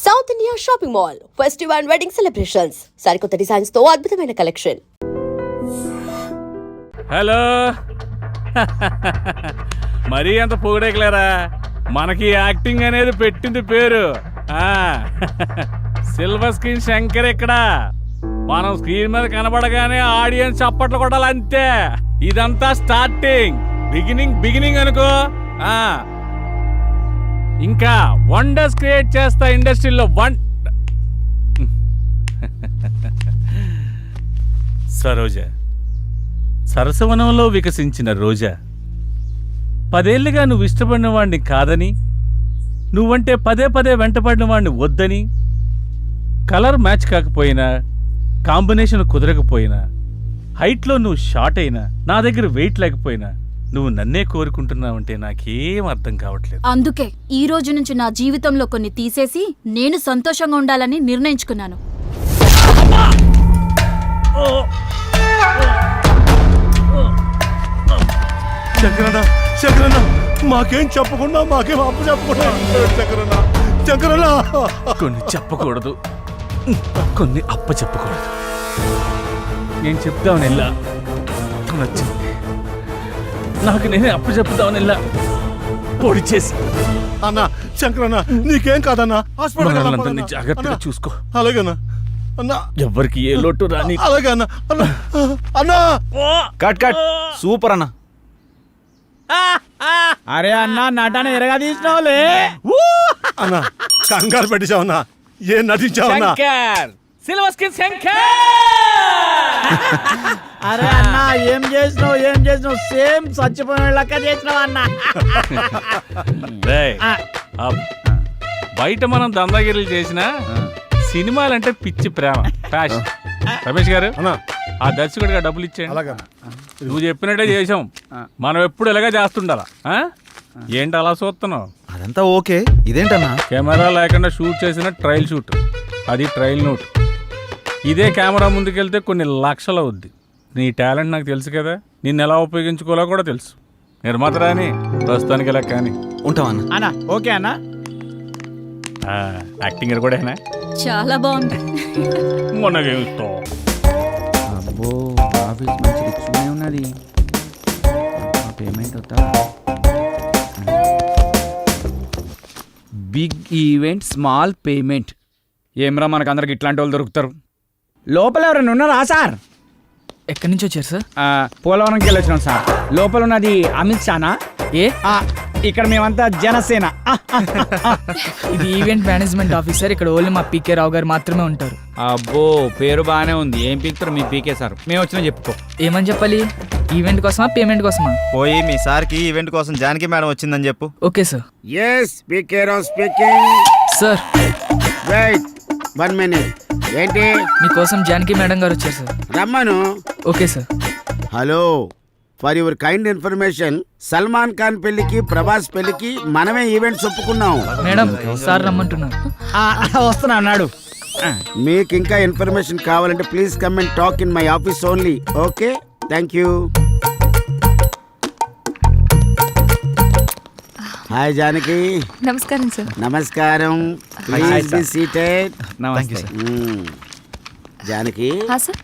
South India shopping mall festive and wedding celebrations సరికొత్త designs తో అద్భుతమైన కలెక్షన్. హలో మరీ అంత పొగడేకలేరా, మనకి యాక్టింగ్ అనేది పెట్టింది పేరు. సిల్వర్ స్క్రీన్ శంకర్ ఇక్కడ. మనం స్క్రీన్ మీద కనబడగానే ఆడియన్స్ చప్పట్లు కొట్టాలి అంతే. ఇదంతా స్టార్టింగ్, బిగినింగ్ అనుకో. ఇంకా వండర్స్ క్రియేట్ చేస్తా ఇండస్ట్రీలో. సరోజ, సరసవనంలో వికసించిన రోజా, 10 ఏళ్లుగా నువ్వు ఇష్టపడిన వాడిని కాదని, నువ్వంటే పదే వెంటపడిన వాడిని వద్దని, కలర్ మ్యాచ్ కాకపోయినా, కాంబినేషన్ కుదరకపోయినా, హైట్లో నువ్వు షార్ట్ అయినా, నా దగ్గర వెయిట్ లేకపోయినా, నువ్వు నన్నే కోరుకుంటున్నావంటే నాకేం అర్థం కావట్లేదు. అందుకే ఈ రోజు నుంచి నా జీవితంలో కొన్ని తీసేసి నేను సంతోషంగా ఉండాలని నిర్ణయించుకున్నాను. శంకరన్న, మాకేం చెప్పకుండా, మాకేం అప్పు చెప్పకుండా. శంకరన్న, కొన్ని చెప్పకూడదు, కొన్ని అప్ప చెప్పకూడదు. నేను చెప్తామని వెళ్ళా, నచ్చింది. నాకు నేనే అప్పు చెప్తామని వెళ్ళా, పొడి చేసి. అన్నా శంకరన్న, నీకేం కాదన్నా. హాస్పిటల్ జాగ్రత్తగా చూసుకో. అలాగేనా అన్నా, ఎవరికి ఏ లోటు రాని. అలాగే అన్నా. అన్నా కట్ సూపర్ అన్నా. అరే అన్నా, నటన ఎరగా తీసినావులే అన్నా. కంగారు పెట్టించావన్నా, ఏం నటించావన్నా. Silver screen Shankar. అరే అన్నా, ఏం చేసినావు సేమ్ చచ్చిపోయిన లెక్క చేసినావు అన్నా. బయట మనం దందాగిరీలు చేసిన సినిమాలంటే పిచ్చి ప్రేమ, ఫ్యాషన్. రమేష్ గారు, ఆ దర్శకుడిగా డబ్బులు ఇచ్చేయండి. నువ్వు చెప్పినట్టే చేసాం, మనం ఎప్పుడు ఇలాగే చేస్తుండాలా. ఏంటి అలా చూస్తున్నావు? అదంతా ఓకే, ఇదేంటన్నా? కెమెరా లేకుండా షూట్ చేసిన ట్రయల్ షూట్, అది ట్రయల్ నోట్. ఇదే కెమెరా ముందుకెళ్తే కొన్ని లక్షలు అవుద్ది. నీ టాలెంట్ నాకు తెలుసు కదా, నిన్ను ఎలా ఉపయోగించుకోవాలో కూడా తెలుసు. నిర్మాత రాని ప్రస్తుతానికి ఇలా కానీ ఉంటావన్నా. అన్నా ఓకే అన్నా. యాక్టింగ్ కూడా చాలా బాగుంది. మొన్న అబ్బో, ఆఫీస్ మంచి రిచ్గానే ఉన్నది. పేమెంట్ వస్తా. Big event, small payment. ఏమ్రా, మనకు అందరికి ఇట్లాంటి వాళ్ళు దొరుకుతారు. లోపల ఎవరైనా ఉన్నారా సార్? ఎక్కడి నుంచి వచ్చారు సార్? పోలవరంకి వెళ్ళొచ్చినాం సార్. లోపల ఉన్నది అమిత్ షానా? ఇక్కడ మేమంతా జనసేన. ఇది ఈవెంట్ మేనేజ్మెంట్ ఆఫీసర్. ఇక్కడ ఓన్లీ మా పీకే రావు గారు మాత్రమే ఉంటారు. అబ్బో, పేరు బాగానే ఉంది. ఏం పీకుతారు మీ పీకే సార్? మేము వచ్చినా చెప్పుకో. ఏమని చెప్పాలి? ఈవెంట్ కోసమా, పేమెంట్ కోసమా? పోయి మీ సార్కి ఈవెంట్ కోసం జానకి మేడం వచ్చిందని చెప్పు. Okay sir. Yes, PK Rao speaking. Sir wait 1 minute. ఏంటి? మీకోసం జానకి మేడం గారు వచ్చారు సార్. రమ్మను. Okay sir. Hello, for your kind information, Salman Khan పెళ్లికి, ప్రభాస్ పెళ్లికి మనమే ఈవెంట్స్ ఒప్పుకున్నాం. మేడం, సార్ రమ్మంటున్నారు. వస్తున్నా అన్నాడు. మీకు ఇంకా ఇన్ఫర్మేషన్ కావాలంటే please come and talk in my office only. Okay, thank you. Hi Janaki. నమస్కారం సార్. నమస్కారం. Please be seated. నమస్తే. జానకి, సార్.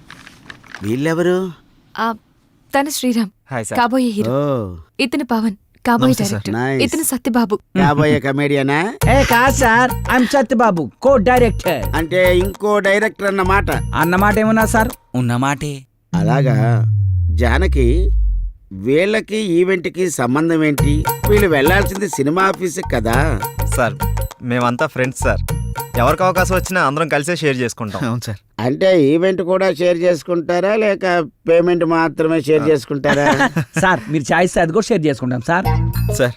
వీళ్ళెవరు? తన శ్రీరామ్, కాబోయే హీరో. ఇతను పవన్, కాబోయే డైరెక్టర్. Nice. ఇతను సత్యబాబు, కాబోయే కమేడియనా? కాదు sir, I'm Satyababu, co director. అంటే ఇంకో డైరెక్టర్ అన్నమాట. అన్నమాట ఏమన్నా సార్? ఉన్నమాటే. అలాగా. జానకి, వీళ్ళకి ఈవెంట్కి సంబంధం ఏంటి? వీళ్ళు వెళ్లాల్సింది సినిమా ఆఫీస్ కదా. సార్, మేమంతా ఫ్రెండ్స్ సార్. ఎవరికి అవకాశం వచ్చినా అందరం కలిసే షేర్ చేసుకుంటాం. అవును సార్. అంటే ఈవెంట్ కూడా షేర్ చేసుకుంటారా, లేక పేమెంట్ మాత్రమే షేర్ చేసుకుంటారా? సార్, మీరు చాయిస్ అది కూడా షేర్ చేసుకుంటాం సార్. సార్,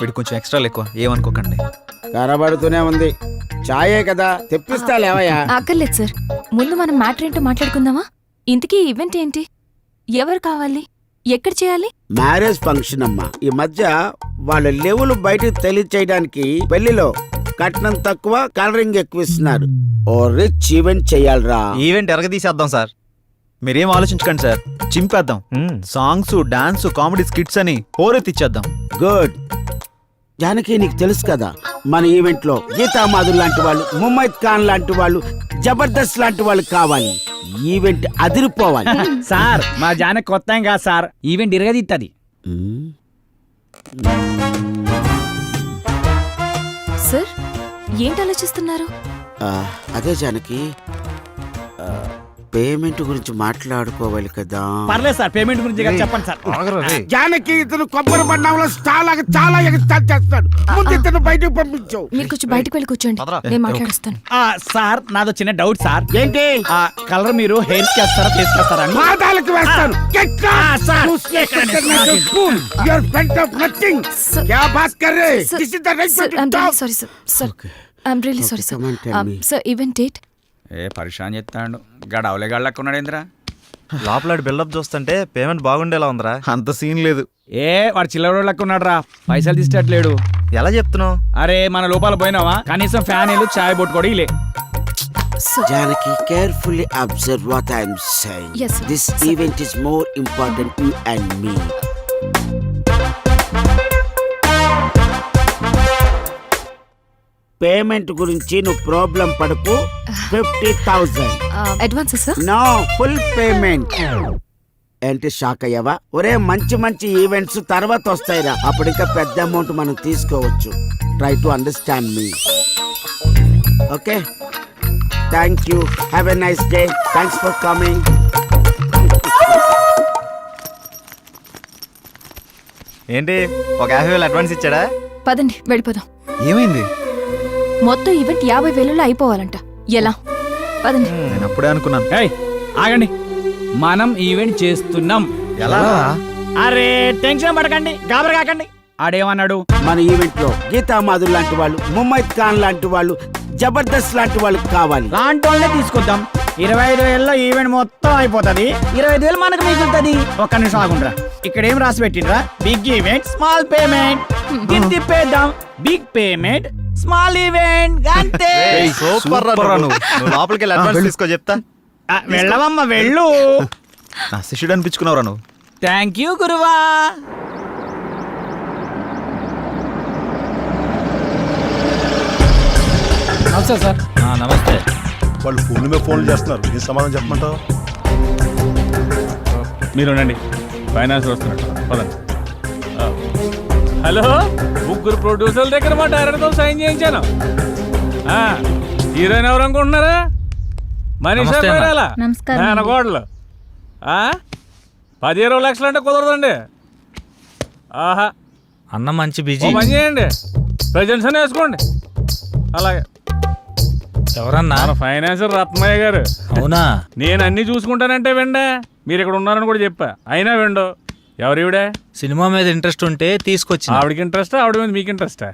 వీడు కొంచెం ఎక్స్ట్రాలు ఎక్కువ, ఏమనుకోకండి. కనబడుతూనే ఉంది. చాయే కదా, తెప్పిస్తా లేవయ్యా. అక్కర్లేదు సార్. ముందు మనం మ్యాటర్ ఏంటో మాట్లాడుకుందామా? ఇంతకీ ఈవెంట్ ఏంటి? ఎవరు కావాలి? ఎక్కడ చేయాలి? మ్యారేజ్ ఫంక్షన్ అమ్మా. ఈ మధ్య వాళ్ళ లెవెల్ బయటకు తెలియచేయడానికి పెళ్లిలో కట్నం తక్కువ, కలరింగ్ ఎక్కువ ఇస్తున్నారు. ఓ రిచ్ ఈవెంట్ చెయ్యాలరా. ఈవెంట్ ఎరగదీసేద్దాం సార్. మీరేం ఆలోచించకండి సార్, చింపేద్దాం. సాంగ్స్, డాన్స్, కామెడీ స్కిట్స్ అని హోరెత్తిచ్చేద్దాం. గుడ్. జానకి నీకు తెలుసు కదా మన ఈవెంట్ లో గీతా మాధుర్ లాంటి వాళ్ళు, ముమైత్ ఖాన్ లాంటి వాళ్ళు, జబర్దస్త్ లాంటి వాళ్ళు కావాలి. ఈవెంట్ అదిరిపోవాలి. సార్ మా జానకి కొత్త ఏం కాదు సార్, ఈవెంట్ ఇరగదిత్తది. సార్ ఏంటి ఆలోచిస్తున్నారు? అదే జానకి, పేమెంట్ గురించి మాట్లాడుకోవాలి కదా. పర్లేదు సార్, పేమెంట్ గురించి కదా చెప్పండి సార్. జానకి ఇతను కొబ్బరి బండంలో చాలా ఎగస్టాల్ చేస్తాడు. ముందు ఇతను బయటకు పంపించు. మీరు కొంచెం బయటకు వెళ్ళి కూర్చోండి, నేను మాట్లాడుస్తాను. సార్ నాదో చిన్న డౌట్ సార్. ఏంటి? కలర్ మీరు హెయిర్ కి వేస్తారా, ఫేస్ కి వేస్తారా అని? పాదాలకు వేస్తాను. సార్ ఈవెంట్ డేట్ ఏ పరిశాన్ చెప్తాడు గడవలే గళ్ళకున్నాడు ఏంద్రా. లోపల బిల్డప్ చూస్తుంటే పేమెంట్ బాగుండేలా ఉందిరా. అంత సీన్ లేదు. ఏ వాడు చిల్లర లెక్కున్నాడు రా, పైసలు తీసేటట్లేడు. ఎలా చెప్తున్నావు? అరే మన లోపల పోయినావా, కనీసం ఫ్యాన్ ఇల్లు చాయ్ బొట్టు కూడా ఇలే. Janaki, carefully observe what I am saying. Yes, sir. This event is more important you and me. Payment గురించి నువ్వు ప్రాబ్లం పడకు. 50,000 advance sir? No, full payment. ఏంటి షాక్ అయ్యావా? ఒరే మంచి మంచి ఈవెంట్స్ తర్వాత వస్తాయిరా, అప్పుడు ఇంకా పెద్ద అమౌంట్ మనం తీసుకోవచ్చు. Try to understand me. Okay, thank you. Have a nice day. Thanks for coming. ఏంటి ఒక 50,000 అడ్వాన్స్ ఇచ్చాడా? పదండి వెళ్ళిపోదాం. ఏమైంది? మొత్తం ఈవెంట్ 50,000లో అయిపోవాలంట. ఎలా? పదండి. నేను అప్పుడే అనుకున్నాను. ఏయ్ ఆగండి, మనం ఈవెంట్ చేస్తున్నాం. ఎలా? అరే టెన్షన్ పడకండి, గాబర కాకండి. ఆడేమన్నాడు? మన ఈవెంట్ లో గీతా మాధుర్ లాంటి వాళ్ళు, ముమైత్ ఖాన్ లాంటి వాళ్ళు, జబర్దస్త్ లాంటి వాళ్ళు కావాలి. లాంటి వాళ్ళనే తీసుకొద్దాం. 25,000లో ఈవెంట్ మొత్తం అయిపోతుంది. 25,000 మనకు మిగులుతుంది. ఒక్క నిమిషం ఆగుండ్రా, ఇక్కడ ఏం రాసి పెట్టిండ్రా? Big event small payment. దీన్ని తిప్పేద్దాం. బిగ్ పేమెంట్ స్మాల్ ఈవెంట్ అంతే. సూపర్ రా నువ్వు. లోపలికి వెళ్ళి అడ్వాన్స్ తీసుకో చెప్తా. వెళ్ళవమ్మ వెళ్ళు. నా శిష్యుడు అనిపించుకున్నావురా నువ్వు. థ్యాంక్ యూ గురువా. నమస్తే సార్. నమస్తే. వాళ్ళు ఫోన్ల మీద ఫోన్లు చేస్తున్నారు. ఏం సమాధానం చెప్పమంటావు? మీరు ఉండండి, ఫైనాన్స్ వస్తున్నట్టు. పదండి. హలో, ముగ్గురు ప్రొడ్యూసర్ల దగ్గర మా డైరెక్టర్తో సైన్ చేయించాను. హీరోయిన్ ఎవరు అనుకుంటున్నారా? మనీషా కొయిరాలా, మేనకోడలు. 10-20 లక్షలు అంటే కుదరదండి. ఆహా, అన్న మంచి ఓ బిజీ. పని చేయండి, ప్రజెంట్స్ అని వేసుకోండి. అలాగే. ఎవరన్నా? మన ఫైనాన్సర్ రత్నయ్య గారు. అవునా? నేను అన్ని చూసుకుంటానంటే వెండే, మీరు ఇక్కడ ఉన్నారని కూడా చెప్పా, అయినా వెండో. ఎవరివిడే? సినిమా మీద ఇంట్రెస్ట్ ఉంటే తీసుకొచ్చి. ఆవిడకి ఇంట్రెస్టా, ఆవిడ మీద మీకు ఇంట్రెస్టా?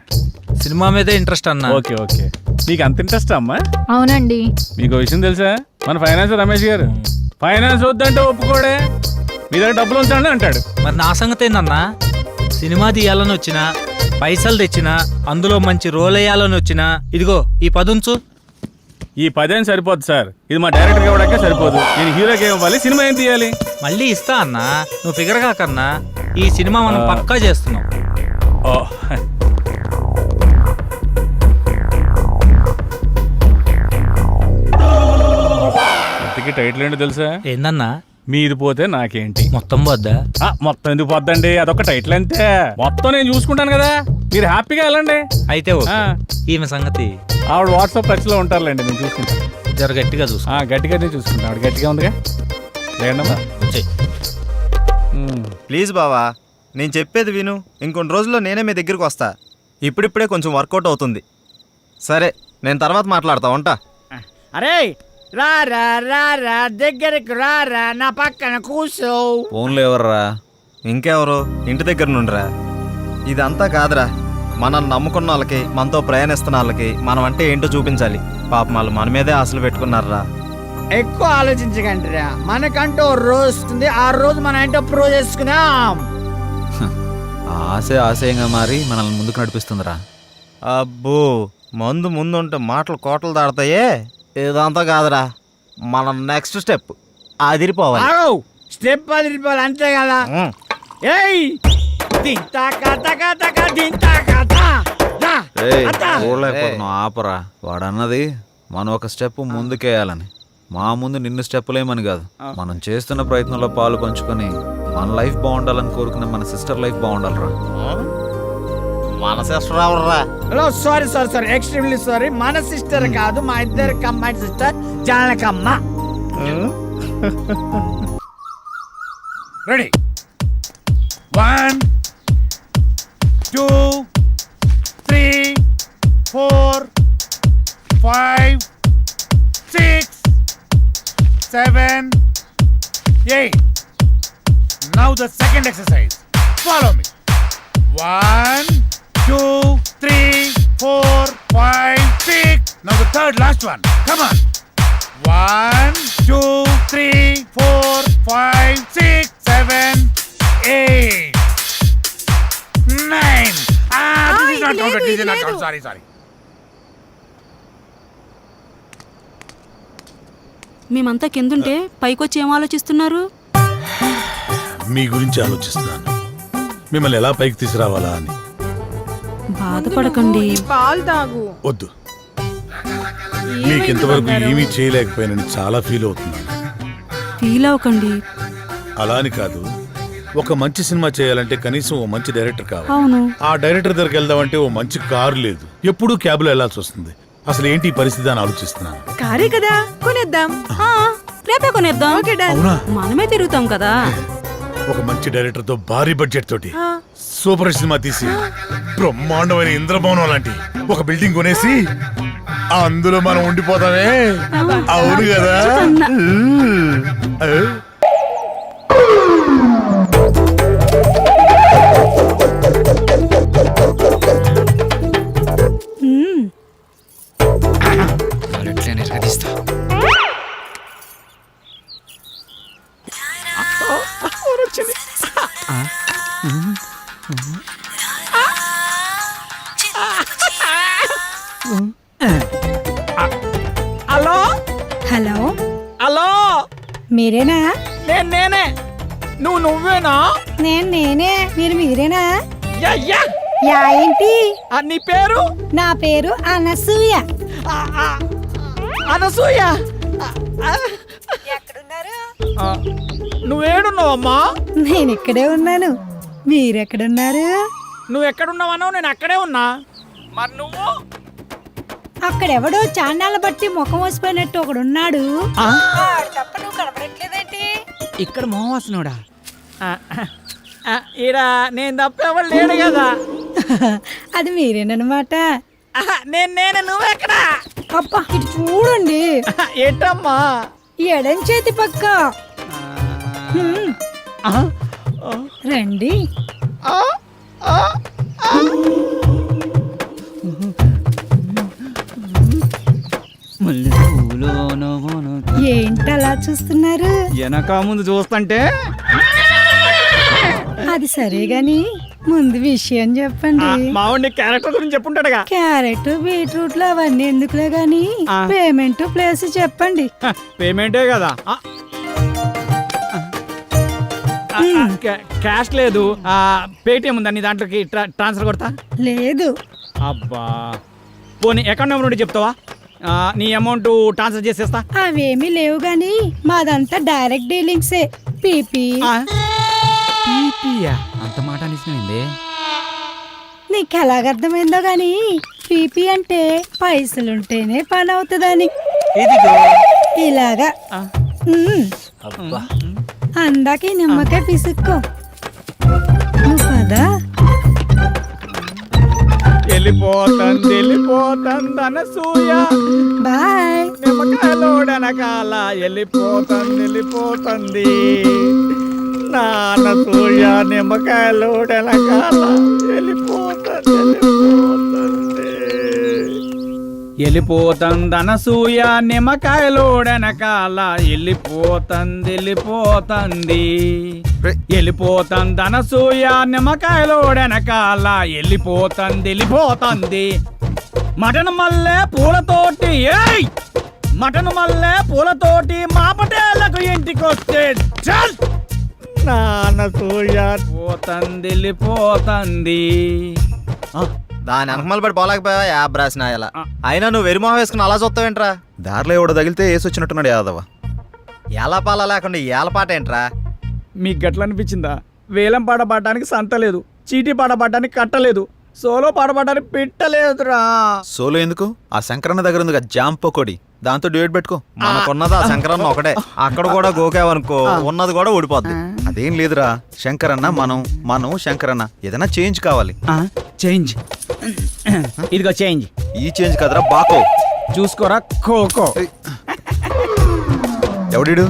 సినిమా మీదే ఇంట్రెస్ట్ అన్న. ఓకే ఓకే, మీకు అంత ఇంట్రెస్ట్ అమ్మా? అవునండి. మీకు విషయం తెలుసా? మన ఫైనాన్సర్ రమేష్ గారు ఫైనాన్స్ వద్దంటే ఒప్పుకోడే, మీ దగ్గర డబ్బులు ఉంచండి అంటాడు. మరి నా సంగతి ఏందన్నా? సినిమా తీయాలని వచ్చినా, పైసలు తెచ్చినా, అందులో మంచి రోల్ వేయాలని వచ్చినా, ఇదిగో ఈ పదుంచు. ఈ 10 సరిపోదు సార్, ఇది మా డైరెక్టర్ ఇవ్వడానికే సరిపోదు. నేను హీరోకి ఏం ఇవ్వాలి, సినిమా ఏం తీయాలి? మళ్ళీ ఇస్తా అన్నా, నువ్వు ఫిగర్ కాకన్నా. ఈ సినిమా మనం పక్కా చేస్తున్నాం. ఓ, ఇంతకీ టైటిల్ ఏంటో తెలుసా? ఏందన్నా? మీది పోతే నాకేంటి. మొత్తం వద్దా? మొత్తం ఎందుకు పోద్దండి, అదొక టైటిల్ అంతే. మొత్తం నేను చూసుకుంటాను కదా, మీరు హ్యాపీగా వెళ్ళండి. అయితే ఓకే. ఈమె సంగతి ఆవిడ వాట్సాప్ టచ్ లో ఉంటారులేండి, నేను చూసుకుంటాను. జర గట్టిగా చూసుకో. గట్టిగానే చూసుకుంటాను. ఆవిడ గట్టిగా ఉందిగా, లేదమ్మా. వచ్చేయ్. ప్లీజ్ బావా, నేను చెప్పేది విను. ఇంకొన్ని రోజుల్లో నేనే మీ దగ్గరికి వస్తా. ఇప్పుడిప్పుడే కొంచెం వర్కౌట్ అవుతుంది. సరే, నేను తర్వాత మాట్లాడతా, ఉంటా. అరే రారా రారా, దగ్గరకు రారా, నా పక్కన కూర్చో. ఫోన్లో ఎవర్రా? ఇంకెవరు? ఇంటి దగ్గర నుండిరా. ఇదంతా కాదురా, మనల్ని నమ్ముకున్న వాళ్ళకి, మనతో ప్రయాణిస్తున్న వాళ్ళకి మనం అంటే ఏంటో చూపించాలి. పాపం వాళ్ళు మన మీదే ఆశలు పెట్టుకున్నారా. ఎక్కువ ఆలోచించకండిరా, మనకంటూ రోజు వస్తుంది. ఆ రోజు మనం ఏంటో ప్రూవ్ చేసుకున్నాం. ఆశే ఆశయంగా మారి మనల్ని ముందుకు నడిపిస్తుందిరా. అబ్బో, మందు ముందుంటే మాటలు కోటలు దాడతాయే. ఇదంతా కాదురా, మన నెక్స్ట్ స్టెప్ అదిరిపోవాలి. స్టెప్ అదిరిపోవాలి, అంతే కదా. ఏయ్ దింతా కథ కథ దింతా కథ. చూడలేకపోతున్నావు ఆపరా. వాడన్నది మనం ఒక స్టెప్ ముందుకేయాలని, మా ముందు నిన్ను స్టెప్పులేమని కాదు. మనం చేస్తున్న ప్రయత్నంలో పాలు పంచుకొని మన లైఫ్ బాగుండాలని కోరుకునే మన సిస్టర్ లైఫ్ బాగుండాలరా. మన సిస్టర్ ఎవర్రా? Sorry sorry sorry, extremely sorry. మన సిస్టర్ కాదు, మా ఇద్దరు కమ్మాయి sister Janakamma. Ready 1 2 3 4 5 6 7 8. Now the second exercise. Follow me. 1 2 3 4 5 6. Now the third last one. Come on. 1 2 3 4 5 6 7 8 9. This is not counted. This is not counted. Sorry. మేమంతా కిందుంటే పైకొచ్చి ఏం ఆలోచిస్తున్నారు? మీ గురించి ఆలోచిస్తున్నాను, మిమ్మల్ని ఎలా పైకి తీసుకురావాలా అని. బాధపడకండి. పాలు తాగు. వద్దు, మీకు ఇంతవరకు ఏమీ చేయలేకపోయానని చాలా ఫీల్ అవుతున్నాను. ఫీల్ అవ్వకండి. అలా అని కాదు, ఒక మంచి సినిమా చేయాలంటే కనీసం ఓ మంచి డైరెక్టర్ కావాలి. అవును. ఆ డైరెక్టర్ దగ్గరికి వెళ్దామంటే ఓ మంచి కారు లేదు, ఎప్పుడూ క్యాబ్లో వెళ్లాల్సి వస్తుంది. అసలు ఏంటి ఈ పరిస్థితి అని ఆలోచిస్తున్నాను. కారే కదా, కొనేద్దాం. రేపే కొనేద్దాం. అవునా? మనమే తిరుగుతాం కదా. ఒక మంచి డైరెక్టర్ తో భారీ బడ్జెట్ తోటి సూపర్ సినిమా తీసి బ్రహ్మాండమైన ఇంద్రభవనం లాంటి ఒక బిల్డింగ్ కొనేసి అందులో మనం ఉండిపోతామే. అవును కదా? హలో హలో, హలో, మీరేనా? నేనే. నువ్వేనా? నేనే. మీరేనా? Yeah yeah. యా ఏంటి? నీ పేరు? నా పేరు అనసూయ. అనసూయ. ఎక్కడున్నారు? నువ్వేడున్నావమ్మా? నేను ఇక్కడే ఉన్నాను. మీరెక్కడున్నారు? నువ్వు ఎక్కడున్నావనో నేను అక్కడే ఉన్నా. మరి నువ్వు? అక్కడెవడో చాన్నాళ్ళ బట్టి ముఖం వసిపోయినట్టు ఒకడున్నాడు. తప్ప నువ్వు కనపడట్లేదేంటి? ఇక్కడ మోహవాసనోడా? ఈడ నేను తప్ప ఎవరు లేడు కదా. అది మీరేనమాట. నేను నువ్వెక్కడా? అబ్బా ఇటు చూడండి. ఏంటమ్మా? ఎడం చేతి పక్క. రండి. ఏంటలా చూస్తున్నారు? వెనక ముందు చూస్తుంటే. అది సరే గాని ముందు విషయం చెప్పండి. మావాడి క్యారెక్టర్ గురించి చెప్పుంటాడుగా. క్యారెట్ బీట్రూట్లు అవన్నీ ఎందుకులే గాని పేమెంట్ ప్లేస్ చెప్పండి. పేమెంటే కదా. క్యాష్ లేదు, పేటిఎం ఉందా నీ దాంట్లోకి ట్రాన్స్ఫర్ కొడతా? లేదు. అబ్బా పోనీ అకౌంట్ నెంబర్ ఉంటే చెప్తావా? నీ అమౌంట్ ట్రాన్స్ఫర్ చేసేస్తా. అవేమీ లేవు గాని మాదంతా డైరెక్ట్ డీలింగ్సే. పీపీ. అంత మాట అనిసింది. నీకు ఎలాగర్థమైందో గాని పీపీ అంటే పైసలుంటేనే పని అవుతుందని. ఇలాగా అందాక ఈ నిమ్మకాయ పిసుక్కో. నువ్వు పదా. వెళ్ళిపోతుంది అనసూయ. బాయ్. నిమ్మకాయలోడనకాల వెళ్ళిపోతుంది నానసూయ. నిమ్మకాయలోడనకాల వెళ్ళిపోతుంది అనసూయ. నిమ్మకాయలోడనకాల వెళ్ళిపోతుంది అనసూయ. నిమ్మకాయలోడనకాల వెళ్ళిపోతుంది. మటన్ మల్లె పూలతోటి మా పటేళ్లకు ఇంటికొస్తే చల్ నానసూయ. వెళ్ళిపోతుంది. దాని అనకమల పడి పోలేకపోయావా యాబ్ రాసిన ఇలా అయినా నువ్వు వెరిమోహం వేసుకుని అలా చూస్తావేంట్రా? దారిలో ఎవడో తగిలితే వేసి వచ్చినట్టున్నాడు యాదవ. ఎలా పాల లేకుండా ఏల పాట ఏంట్రా? మీకు గట్ల అనిపించిందా? వేలం పాట పాడడానికి సంత లేదు, చీటీ పాట పాడడానికి కట్టలేదు, సోలో పాట పాడడానికి పెట్టలేదురా. సోలో ఎందుకు? ఆ శంకరన్న దగ్గర ఉంది జామ్ పకోడి, దాంతో డ్యూయట్ పెట్టుకో. మనకున్నది ఆ శంకరన్న ఒకటే. అక్కడ కూడా గోకావనుకో ఉన్నది కూడా ఊడిపోద్ది. అదేం లేదురా, శంకరన్న మనం శంకరన్న ఏదైనా చేంజ్ కావాలి. చేంజ్ ఇదిగో చేంజ్. ఈ చేంజ్ కదరా బాకో. చూసుకోరా ఖోఖో. ఎవడిడు?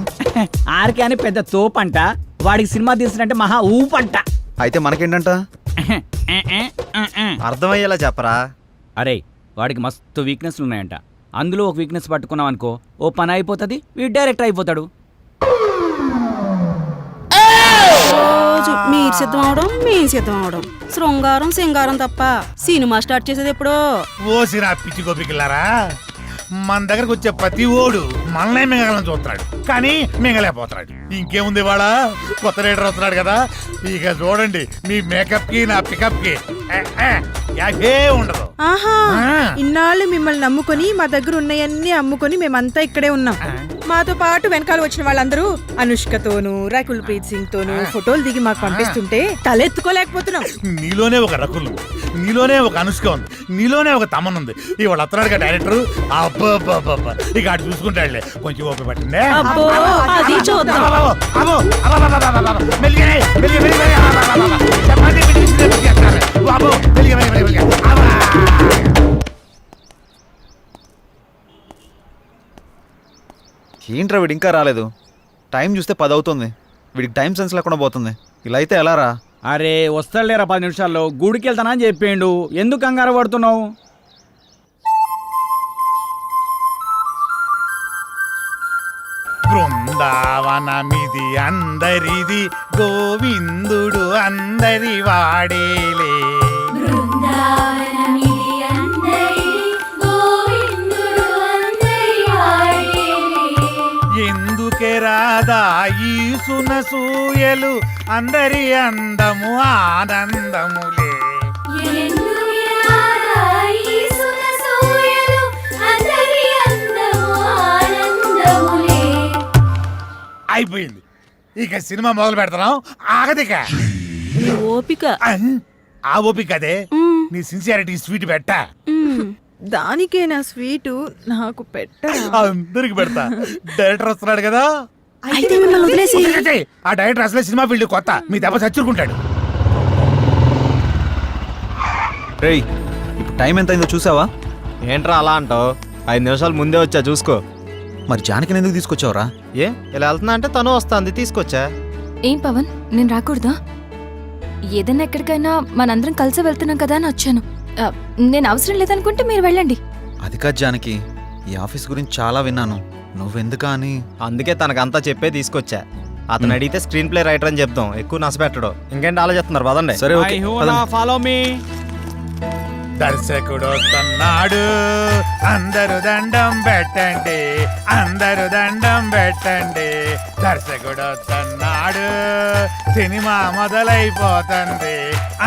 ఆర్కే అని పెద్ద తోపంట, వాడికి సినిమా తీసినట్టే మహా ఊపంట. అయితే మనకేంటంట? అర్థమయ్యేలా చెప్పరా? అరే వాడికి మస్తు వీక్నెస్లు ఉన్నాయంట. అందులో ఒక వీక్నెస్ పట్టుకున్నాం అనుకో, ఓ పని అయిపోతుంది, వీడు డైరెక్టర్ అయిపోతాడు. రోజు మీరు సిద్ధం అవడం మేము సిద్ధం అవడం, శృంగారం సింగారం తప్ప సినిమా స్టార్ట్ చేసేది ఎప్పుడో. ఓసిరా పిచ్చి గోపికలారా, మన దగ్గరకు వచ్చే ప్రతి ఓడు మనల్నే మింగలని చూస్తున్నాడు, కానీ మింగలేకపోతున్నాడు. ఇంకేముంది వాళ్ళ కొత్త రైడర్ వస్తున్నాడు కదా, ఇక చూడండి మీ మేకప్ కి నా పికప్ కి యాభే ఉండదు. ఆహా, ఇన్నాళ్ళు మిమ్మల్ని నమ్ముకొని మా దగ్గర ఉన్నాయన్నీ అమ్ముకొని మేమంతా ఇక్కడే ఉన్నాం. మాతో పాటు వెనకాల వచ్చిన వాళ్ళందరూ అనుష్కతోనూ రకుల్ ప్రీత్ సింగ్ తోనూ ఫోటోలు దిగి మాకు పంపిస్తుంటే తలెత్తుకోలేకపోతున్నాం. నీలోనే ఒక రకుల్ ఉంది, నీలోనే ఒక అనుష్క ఉంది, నీలోనే ఒక తమన్ ఉంది. ఇవాళ వస్తున్నాడుగా డైరెక్టర్, అబ్బా ఇక అటు చూసుకుంటాడులే. కొంచెం ఓపిక పట్టిందే. అబ్బో, అది చూద్దాం. ఏంట్రా వీడు ఇంకా రాలేదు? టైం చూస్తే 10 అవుతుంది. వీడికి టైం సెన్స్ లేకుండా పోతుంది. ఇలా అయితే ఎలా రా? అరే వస్తాడులేరా 10 నిమిషాల్లో, గుడికి వెళ్తానా అని చెప్పిండు, ఎందుకు కంగారు పడుతున్నావు? బృందావనమిది అందరిది, గోవిందుడు అందరి వాడేలే. ఎందుకే రాదా ఈ సునసూయలు, అందరి అందము ఆనందములే. అయిపోయింది, ఇక సినిమా మొదలు పెడతాం. ఆగదిక ఓపిక. ఆ ఓపిక అదే, నీ సిన్సియారిటీ స్వీట్ పెట్టా. దానికే నా స్వీటు నాకు పెట్ట. అందరికి పెడతా. డైరెక్టర్ వస్తున్నాడు కదా, అయితే మిమ్మల్ని వదిలేసి. ఆ డైరెక్టర్ అసలే సినిమా ఫీల్డ్ కొత్త, మీ దెబ్బ చచ్చుకుంటాడు. రేయ్ ఇప్పుడు టైం ఎంత అయిందో చూసావా? ఏంట్రా అలా అంటావు? 5 నిమిషాలు ముందే వచ్చా చూసుకో. మరి జానకిని ఎందుకు తీసుకొచ్చావురా? ఏ ఇలా వెళ్తున్నా అంటే తను వస్తుంది, తీసుకొచ్చా. ఏం పవన్, నేను రాకూడదా? ఏదైనా ఎక్కడికైనా మనందరం కలిసి వెళ్తున్నాం కదా అని వచ్చాను. నేను అవసరం లేదనుకుంటే మీరు వెళ్ళండి. అది కాదు జానకి, ఈ ఆఫీస్ గురించి చాలా విన్నాను, నువ్వెందుకా అని. అందుకే తనకంతా చెప్పే తీసుకొచ్చా. అతను అడిగితే స్క్రీన్ ప్లే రైటర్ అని చెప్తాం, ఎక్కువ నష్టపెట్టడు. ఇంకేంటి ఆలోచిస్తున్నారు? పదండి. సరే ఓకే, ఫాలో మీ. దర్శకుడు వస్తున్నాడు, అందరూ దండం పెట్టండి, అందరూ దండం పెట్టండి. దర్శకుడు వస్తున్నాడు, సినిమా మొదలైపోతుంది,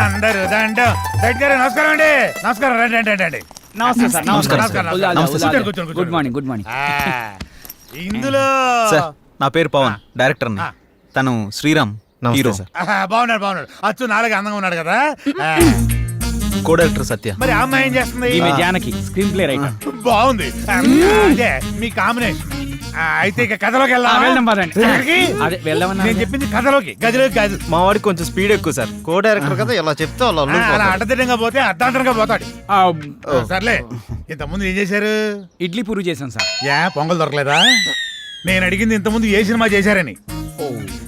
అందరూ దండం. దగ్గర నమస్కారం అండి. నమస్కారం, రండి రండి రండి. నమస్తే సార్. నమస్కారం. Good morning, good morning. ఇందులో సార్ నా పేరు పవన్, డైరెక్టర్. తను శ్రీరామ్, హీరో. బాగున్నాడు. అచ్చు నాలుగు అందంగా ఉన్నాడు కదా. కో డైరెక్టర్ సత్య. మరి ఆ అమ్మాయి ఏం చేస్తుంది? ఈమె జానకి, స్క్రీన్ ప్లే రైటర్. బాగుంది, అదే మీ కాంబినేషన్. అయితే ఇక కథలోకి వెళ్దాం పదండి. అదే వెళ్దామన్నా. నేను చెప్పింది కథలోకి, గదిలోకి కాదు. మా వాడికి కొంచెం స్పీడ్ ఎక్కువ సార్, కో డైరెక్టర్ కదా, ఇలా చెప్తే వాళ్ళు అలా అల్లుకుపోతారు. అడ్డదిడ్డంగా పోతే అర్ధాంతరంగా పోతాడు. సర్లే, ఇంతకుముందు ఏం చేశారు? ఇడ్లీ పూరి చేశాం సార్. పొంగల్ దొరకలేదా? నేను అడిగింది ఇంతకుముందు ఏ సినిమా చేశారని.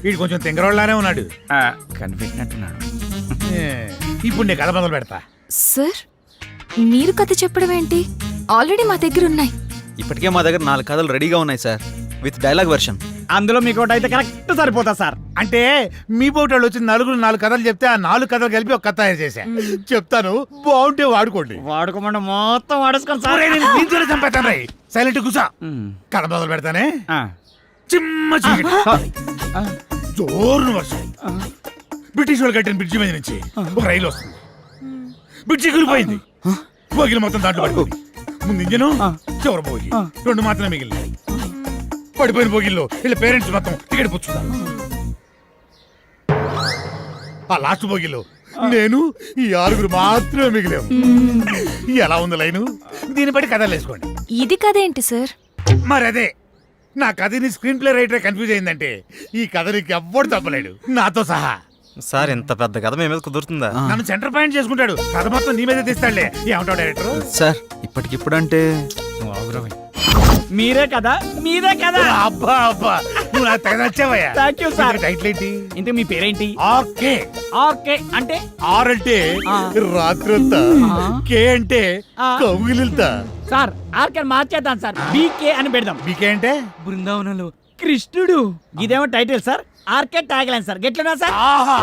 వీడు కొంచెం తింగరోళ్ళలానే ఉన్నాడు. కనిపెట్టినట్టున్నాడు. ఇప్పుడు నేను కథ మొదలు పెడతా. సార్ మీరు కథ చెప్పడం ఏంటి? ఆల్రెడీ మా దగ్గర ఉన్నాయి. ఇప్పటికే మా దగ్గర 4 కథలు రెడీగా ఉన్నాయి సార్, విత్ డైలాగ్ వెర్షన్. అందులో మీకు ఒకటి అయితే కరెక్ట్ సరిపోతా సార్. అంటే మీ పోటీ వచ్చి 4 కథలు చెప్తే ఆ 4 కథలు కలిపి ఒక కథ తయారు చేశా. చెప్తాను, బాగుంటే వాడుకోండి. వాడుకోమంటే మొత్తం వాడేసుకోండి సార్. దీంతోనే చంపేస్తాను. రై సైలెంట్ కూసా. కథ మొదలు పెడతానే. చిమ్మ చీకటి, జోరున వర్షం, బ్రిటిష్ వాళ్ళు కట్టిన బ్రిడ్జి మీద నుంచి ఒక రైలు వస్తుంది. బ్రిడ్జి కూలిపోయింది. బోగిలు మొత్తం దాంట్లో పడిపోయి ముందు ఇంజను చివరి బోగి 2 మాత్రమే మిగిలినాయి. పడిపోయిన బోగిల్లో వీళ్ళ పేరెంట్స్ మొత్తం టికెట్ పుచ్చుతారు. ఆ లాస్ట్ బోగిలో నేను ఈ 6 మాత్రమే మిగిలాం. ఎలా ఉంది లైను? దీన్ని బట్టి కథలు వేసుకోండి. ఇది కదేంటి సార్? మరి అదే నా కథని స్క్రీన్ ప్లే రైటర్ కన్ఫ్యూజ్ అయిందంటే ఈ కథ నీకు ఎవ్వడు తప్పలేడు, నాతో సహా. సార్ ఇంత పెద్ద కథ మీ మీద కుదురుతుందా? నన్ను సెంటర్ పాయింట్ చేసుకుంటాడు, కథ మొత్తం నీ మీద తీస్తాడులే. ఏమంటావు డైరెక్టర్? సార్ ఇప్పటికిప్పుడంటే మీరే కదా మీరే కదా. అబ్బా అబ్బా నువ్వు నాకు తెగ నచ్చావయ్యా. Thank you sir. టైటిల్ ఏంటి? ఇంతకు మీ పేరేంటి? ఓకే. ఓకే అంటే ఆర్ అంటే రాత్రంతా, కే అంటే కౌగిలిల్తా. సార్ ఆర్కే మార్చేద్దాం సార్, బీకే అని పెడదాం. బీకే అంటే బృందావనంలో కృష్ణుడు. ఇదేమో title sir, RK tag line sir. గెట్లున్నా సార్? ఆహా,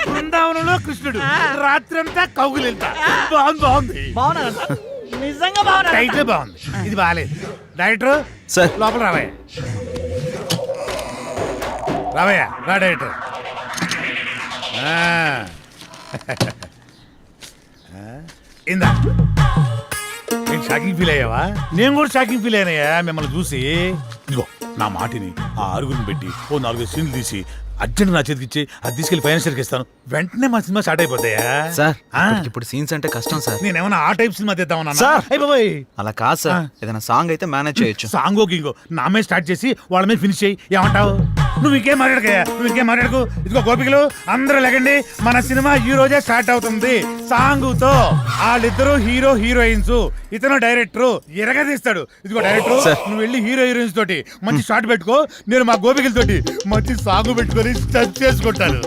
బృందావనంలో కృష్ణుడు, రాత్రంతా కౌగిలిల్తా. బాగుంది. బాగున్నారా సార్? నిజంగా బాగున్నా. టైటిల్ బాగుంది, ఇది బాగాలేదు. డైరెక్టర్ సార్ లోపల రావయ్యా. రావయ్యా, రా డైరెక్టర్. ఇందా నేను షాకింగ్ ఫీల్ అయ్యావా? నేను కూడా షాకింగ్ ఫీల్ అయినాయా మిమ్మల్ని చూసి. ఇదిగో నా మాటిని ఆ 6 పెట్టి 4-5 సీన్లు తీసి అర్జెంట్ నా చేతికి ఇచ్చి అది తీసుకెళ్లి ఫైనాన్షియర్కి ఇస్తాను. వెంటనే మా సినిమా స్టార్ట్ అయిపోతాయా? సార్ ఇప్పుడు సీన్స్ అంటే కష్టం సార్. నేనేమన్నా ఆ టైప్ సినిమా తీద్దామన్నా? సార్. అయిపోయి అలా కాదు సార్, ఏదైనా సాంగ్ అయితే మేనేజ్ చేయొచ్చు. సాంగో గింగో నా మీద స్టార్ట్ చేసి వాళ్ళ మీద ఫినిష్ చేయి. ఏమంటావు? నువ్వు ఇంకేం మాట్లాడకయ్యా, నువ్వు ఇంకేం మాట్లాడకు. ఇదిగో గోపికలు అందరూ లేకండి, మన సినిమా ఈ రోజే స్టార్ట్ అవుతుంది సాంగుతో. వాళ్ళిద్దరూ హీరో హీరోయిన్స్, ఇతను డైరెక్టర్ ఎరగదీస్తాడు. ఇదిగో డైరెక్టర్, నువ్వు వెళ్ళి హీరో హీరోయిన్స్ తోటి మంచి షాట్ పెట్టుకో, నేను మా గోపికల తోటి మంచి సాంగ్ పెట్టుకొని టచ్ చేసుకుంటాను.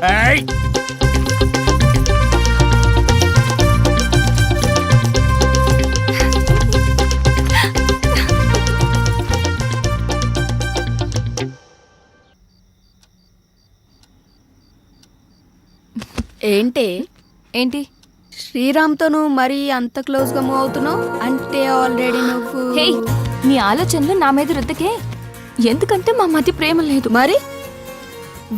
ఏంటి శ్రీరామ్తో నువ్వు మరీ అంత క్లోజ్ గా మూవ్ అవుతున్నావు అంటే ఆల్రెడీ నువ్వు. హే, నీ ఆలోచనలు నా మీద రుద్దకే. ఎందుకంటే మా మధ్య ప్రేమ లేదు, మరి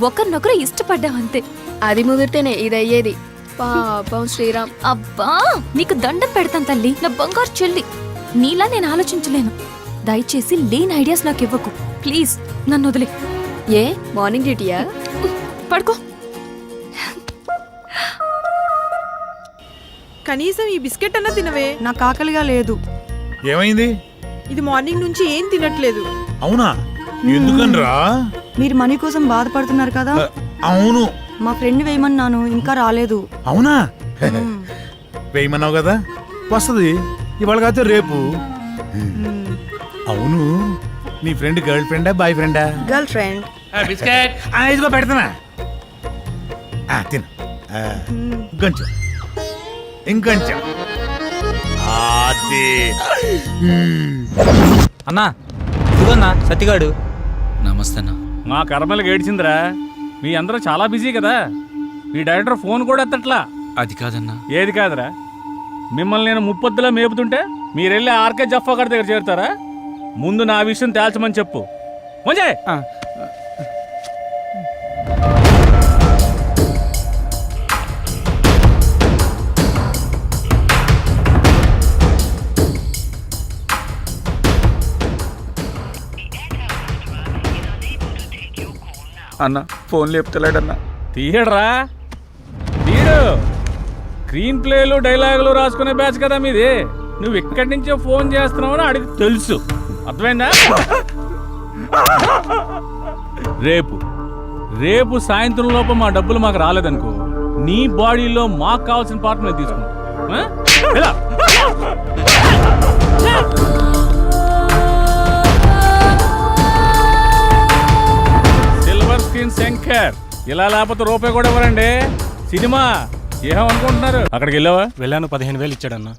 ఒకరినొకరు ఇష్టపడ్డామంతే. అది ముదిరితేనే ఇది అయ్యేది. పాపం శ్రీరామ్. అబ్బా, నీకు దండం పెడతాను తల్లి, నా బంగారు చెల్లి. నీలా నేను ఆలోచించలేను. దయచేసి లేని ఐడియాస్ నాకు ఇవ్వకు ప్లీజ్. నన్ను వదిలే. ఏ మార్నింగ్ డ్యూటీయా? పడుకో. కనీసం ఈ బిస్కెట్ అన్నా తినవే. నాకు ఆకలిగా లేదు. ఏమైంది? ఇది మార్నింగ్ నుంచి ఏం తినట్లేదు. అవునా? ఎందుకనరా? మీరు మనీ కోసం బాధపడుతున్నారు కదా. అవును, మా ఫ్రెండ్ వేయమన్నాను, ఇంకా రాలేదు. అవునా? వేయమన్నావు కదా, వస్తుంది ఇవాళ కాదు రేపు. అవును, నీ ఫ్రెండ్ గర్ల్ ఫ్రెండా బాయ్ ఫ్రెండా? Girl friend. బిస్కెట్ ఇదిగో పెడతానా, తిను. ఇంకొంచెం ఇంకొంచెం. అన్నా ఇదిగోన్నా సత్తిగాడు. నమస్తే అన్న. మా కర్మలకు ఏడ్చిందిరా. మీ అందరూ చాలా బిజీ కదా, మీ డైరెక్టర్ ఫోన్ కూడా ఎత్తట్లా. అది కాదన్నా. ఏది కాదురా? మిమ్మల్ని నేను ముప్పొద్దులా మేపుతుంటే మీరెళ్ళి ఆర్కే జఫా గారి దగ్గర చేరుతారా? ముందు నా విషయం తేల్చమని చెప్పు. మంచి అన్న ఫోన్ లేపుతలేడన్నా. తీయడరా, తీయడు. స్క్రీన్ ప్లేలు డైలాగులు రాసుకునే బ్యాచ్ కదా మీది. నువ్వు ఎక్కడి నుంచో ఫోన్ చేస్తున్నావని అడిగి తెలుసు. అర్థమైందా? రేపు సాయంత్రం లోపు మా డబ్బులు మాకు రాలేదనుకో, నీ బాడీలో మాకు కావాల్సిన పార్ట్ మేము తీసుకుంటాం. సిల్వర్ స్క్రీన్ శంకర్, ఇలా లేకపోతే రూపాయి కూడా ఇవ్వరండి. సినిమా ఏమనుకుంటున్నారు? అక్కడికి వెళ్ళావా? వెళ్ళాను, 15,000 ఇచ్చాడన్నా.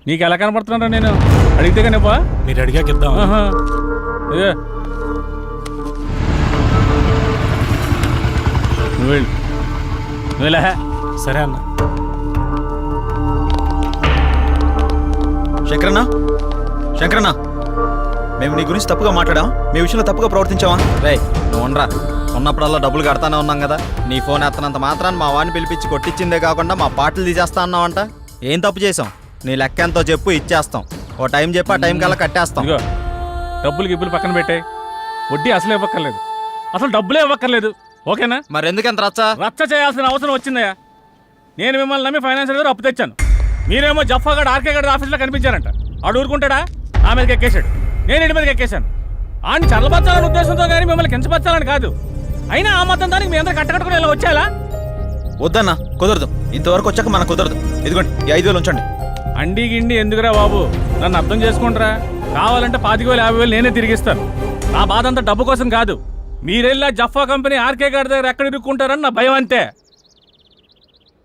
నీకు ఎలా కనపడుతున్నారా? నేను అడిగితే కనిపా, మీరు అడిగాక ఇద్దాం. నువ్వు సరే అన్న. శంకరన్న, శంకరన్న, మేము నీ గురించి తప్పుగా మాట్లాడాం, మీ విషయంలో తప్పుగా ప్రవర్తించావా? రే నువ్వు ఉండరా, ఉన్నప్పుడల్లా డబ్బులు కడతానే ఉన్నాం కదా. నీ ఫోన్ ఎత్తనంత మాత్రాన్ని మా వాడిని పిలిపించి కొట్టించిందే కాకుండా మా పాటలు తీసేస్తా అన్నావంట. ఏం తప్పు చేసాం? నీ లెక్క ఎంతో చెప్పు ఇచ్చేస్తాం. ఓ టైం చెప్పి ఆ టైం కల్లా కట్టేస్తాం. ఇదిగో డబ్బులు గిబ్బులు పక్కన పెట్టే, వడ్డీ అసలు ఇవ్వక్కర్లేదు, అసలు డబ్బులే ఇవ్వక్కర్లేదు. ఓకేనా? మరి ఎందుకంత రచ్చ చేయాల్సిన అవసరం వచ్చిందయ్యా. నేను మిమ్మల్ని నమ్మి ఫైనాన్షియల్ గారు అప్పు తెచ్చాను. మీరేమో జఫాగడ్ ఆర్కే గడ్ ఆఫీస్లో కనిపించారంట. ఆడు ఊరుకుంటాడా? ఆ మీదకి ఎక్కేశాడు, నేను ఇంటి మీదకి ఎక్కేశాను. ఆడిని చల్లబచ్చాలని ఉద్దేశంతో కానీ మిమ్మల్ని కించపరచాలని కాదు. అయినా ఆ మొత్తం దానికి మీ అందరూ కట్టకట్టుకుని ఇలా వచ్చేలా? వద్దన్నా, కుదరదు. ఇంతవరకు వచ్చాక మనకు కుదరదు. ఇదిగోండి ఈ 5,000 ఉంచండి. అండి గిండి ఎందుకురా బాబు, నన్ను అర్థం చేసుకుంటారా? కావాలంటే 25,000 50,000 నేనే తిరిగిస్తాను. నా బాధ అంతా డబ్బు కోసం కాదు. మీరెళ్ళా జఫా కంపెనీ ఆర్కే గారి దగ్గర ఎక్కడ ఇరుక్కుంటారని నా భయం అంతే.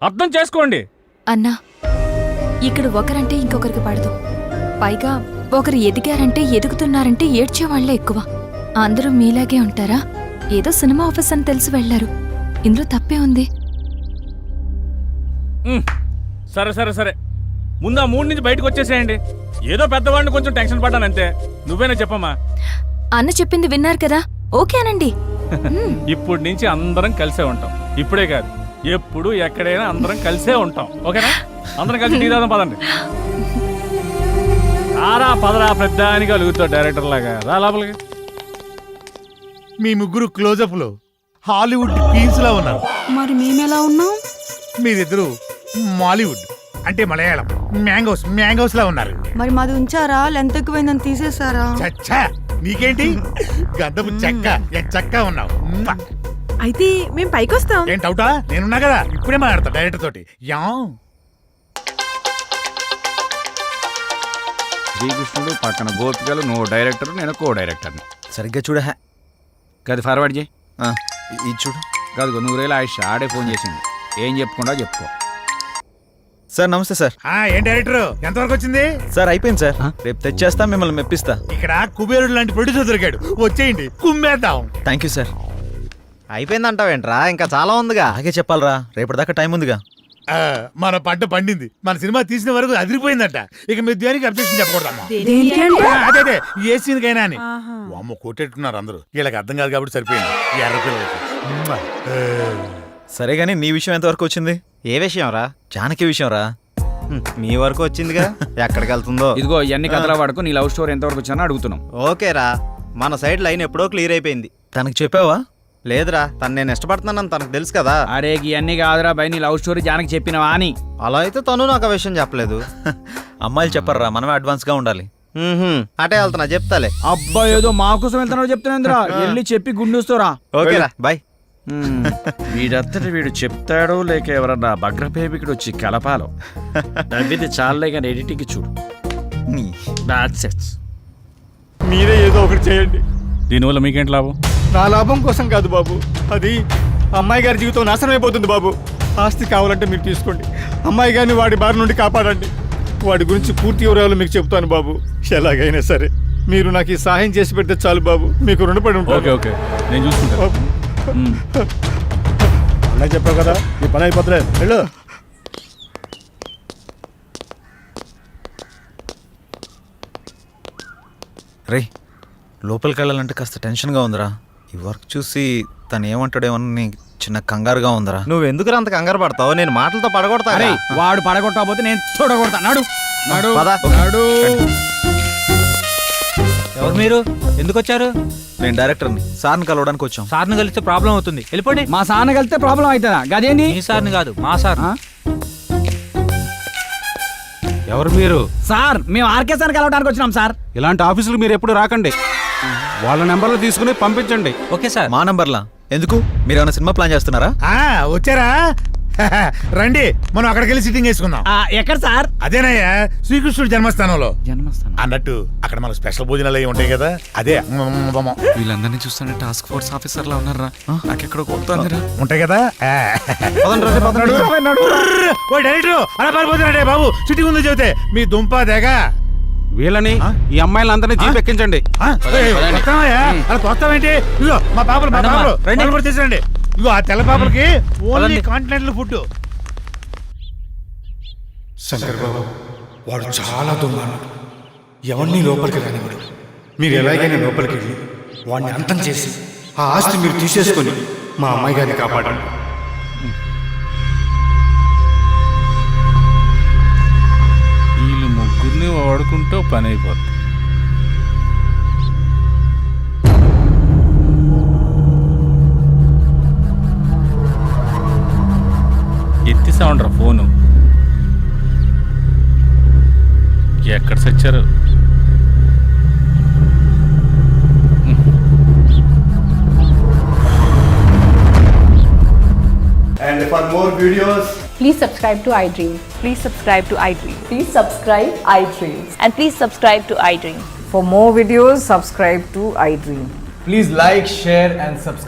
అర్థం చేసుకోండి. అన్నా, ఇక్కడ ఒకరంటే ఇంకొకరికి పడదు. పైగా ఒకరు ఎదిగారంటే ఎదుగుతున్నారంటే ఏడ్చే వాళ్లే ఎక్కువ. అందరూ మీలాగే ఉంటారా? ఏదో సినిమా ఆఫీస్ అని తెలిసి వెళ్లారు. ఇందులో తప్పే ఉంది. సరే సరే సరే, ముందు ఆ 3 నుంచి బయటకు వచ్చేసేయండి. ఏదో పెద్దవాడిని కొంచెం టెన్షన్ పడ్డానంతే. నువ్వేనా చెప్పమ్మా? అన్న చెప్పింది విన్నారు కదా, ఓకేనండి. ఇప్పటి నుంచి అందరం కలిసే ఉంటాం. ఇప్పుడే కాదు, ఎప్పుడు ఎక్కడైనా అందరం కలిసే ఉంటాం. ఓకేనా? అందరం కలిసి టీ తాగుదాం పదండి. రారా పదరా, పెద్ద అని కలుగుతావు డైరెక్టర్ లాగా. రా లోపలికి. మీ ముగ్గురు క్లోజప్ లో హాలీవుడ్ క్వీన్స్ లా ఉన్నారు. మరి మేమెలా ఉన్నాం? మీరిద్దరు మాలీవుడ్ అంటే మలయాళం మ్యాంగోస్ లా ఉన్నారు. మరి మాది ఉంచారా? లెంత్ ఎక్కువైందని తీసేసారా? చచ్చా, నీకేంటి గంధపు చెక్క ఉన్నావు. అయితే మేము పైకి వస్తాం. ఏం డౌటా? నేనున్నా కదా, ఇప్పుడే మాట్లాడతా డైరెక్టర్ తోటి. యా శ్రీకృష్ణుడు పక్కన గోపికలు, నువ్వు డైరెక్టర్, నేను కో డైరెక్టర్ని. సరిగ్గా చూడ. గది ఫార్వర్డ్ చేయి. ఇది చూడు. కాదు, 100 ఆయుష్ ఆడే ఫోన్ చేసింది. ఏం చెప్పుకుండా చెప్పుకో. సార్ నమస్తే సార్. ఏం డైరెక్టర్ ఎంతవరకు వచ్చింది? సార్ అయిపోయింది సార్. రేపు తెచ్చేస్తా, మిమ్మల్ని మెప్పిస్తా. ఇక్కడ కుబేరుడు లాంటి ప్రొడ్యూసర్ దొరికాడు. వచ్చేయండి, కుమ్మేద్దాం. Thank you sir. అయిపోయిందంటావేంట్రా? ఇంకా చాలా ఉందిగా. అలాగే చెప్పాలరా, రేపటిదాకా టైం ఉందిగా. మన పంట పండింది. మన సినిమా తీసిన వరకు అదిరిపోయిందట. ఇక మీరు దేనికి అబ్జెక్షన్ చెప్పకూడదమ్మా. అదే ఏ సీన్కైనా అని. అమ్మ కొట్టేట్టున్నారు అందరూ. వీళ్ళకి అర్థం కాదు కాబట్టి సరిపోయింది. ఎర్రపిల్లలకి. సరే గానీ నీ విషయం ఎంతవరకు వచ్చింది? ఏ విషయం రా? జానకి విషయం రా. మీ వరకు వచ్చిందిగా, ఎక్కడికి వెళ్తుందో. ఇదిగో ఇవన్నీ కథలా వాడుకో. నీ లవ్ స్టోరీ ఎంతవరకు వచ్చానో అడుగుతున్నాం. ఓకేరా, మన సైడ్ లైన్ ఎప్పుడో క్లియర్ అయిపోయింది. తనకు చెప్పావా? లేదురా, తను నేను ఇష్టపడుతున్నానని తనకు తెలుసు కదా. అరే ఇవన్నీ కాదురా బై, నీ లవ్ స్టోరీ జానకి చెప్పినవా అని. అలా అయితే తను నాకు ఆ విషయం చెప్పలేదు. అమ్మాయిలు చెప్పర్రా, మనమే అడ్వాన్స్ గా ఉండాలి. అటే వెళ్తున్నా, చెప్తాలే. అబ్బా ఏదో మా కోసం వెళ్తున్నాడు చెప్తున్నా. వెళ్ళి చెప్పి గుండూస్తోరా. ఓకేరా, బాయ్. వీడంతటి వీడు చెప్తాడో లేక ఎవరన్నా భగ్రపేమికుడు వచ్చి కలపాలో. నవ్వింది చాలే కానీ ఎడిటింగ్ చూడు. మీరే ఏదో ఒకటి చేయండి. దీనివల్ల మీకేంటి లాభం? నా లాభం కోసం కాదు బాబు, అది అమ్మాయి గారి జీవితం నాశనం అయిపోతుంది బాబు. ఆస్తి కావాలంటే మీరు తీసుకోండి, అమ్మాయి గారిని వాడి బారి నుండి కాపాడండి. వాడి గురించి పూర్తి వివరాలు మీకు చెప్తాను బాబు. ఎలాగైనా సరే మీరు నాకు ఈ సహాయం చేసి పెడితే చాలు బాబు, మీకు రుణపడి ఉంటాను. ఓకే ఓకే, నేను చూసుకుంటాను. అలా చెప్పావు కదా, మీ పని అయిపోతులే, వెళ్ళు. రే, లోపలికి వెళ్ళాలంటే కాస్త టెన్షన్గా ఉందిరా. ఈ వర్క్ చూసి తను ఏమంటాడేమని చిన్న కంగారుగా ఉందిరా. నువ్వు ఎందుకు అంత కంగారు పడతావు? నేను మాటలతో పడగొడతా. వాడు పడగొట్టకపోతే నేను చూడగొడతా. నాడు నాడు పద. నాడు. ఎవరు మీరు? ఎందుకు వచ్చారు? నేను డైరెక్టర్ని, సార్ని కలవడానికి వచ్చాం. సార్ని కలిస్తే ప్రాబ్లం అవుతుంది, వెళ్ళిపోండి. మా సార్ని కలిస్తే ప్రాబ్లం అవుతుందా? గదేంటి? మీ సార్ని కాదు, మా సార్. ఎవరు మీరు? సార్ మేము ఆర్కే సార్ కలవడానికి వచ్చినాం సార్. ఇలాంటి ఆఫీసులు మీరు ఎప్పుడు రాకండి. వాళ్ళ నెంబర్లు తీసుకుని పంపించండి. Okay sir. మా నంబర్లా ఎందుకు? మీరు ఏమైనా సినిమా ప్లాన్ చేస్తున్నారా? వచ్చారా? రండి, మనం అక్కడికి వెళ్ళి సిట్టింగ్ వేసుకుందాం. ఎక్కడ సార్? అదేనయ్యా, శ్రీకృష్ణుడు జన్మస్థానంలో. జన్మస్థానం అన్నట్టు అక్కడ మనకు స్పెషల్ భోజనాలు అవి ఉంటాయి కదా, అదే వీళ్ళందరినీ చూస్తుంటే టాస్క్ ఫోర్స్ ఆఫీసర్ లా ఉన్నారా? నాకెక్కడ కొడుతుందిరా. ఉంటాయి కదా. ఓ డైరెక్టర్, అలా పారిపోతున్నాడే బాబు, సిట్టింగ్ ఉంది చెబితే మీ దుంప దేగ. వీళ్ళని ఈ అమ్మాయిలందరినీ జీప్ ఎక్కించండి. అలా తోస్తామేంటి? ఇదిగో మా పాపలు కూడా తీసుకురండి. ఇగో ఆ తెల్ల పాపలకి ఓన్లీ కాంటినెంటల్ ఫుడ్. శంకర్ బాబు, వాడు చాలా దుర్మార్గుడు. ఎవరిని లోపలికి రానివాడు. మీరు ఎలాగైనా లోపలికి వెళ్ళి వాడిని అంతం చేసి ఆ ఆస్తి మీరు తీసేసుకొని మా అమ్మాయి గారిని కాపాడండి. ఈ నువ్వు వాడుకుంటూ పని అయిపోద్ది. ఎత్తిసా ఉండరా ఫోను. ఎక్కడ సచ్చారు? And for more videos, Please subscribe to iDream. Please subscribe to iDream. Please subscribe iDream. And please subscribe to iDream. For more videos, subscribe to iDream. please like, share and subscribe.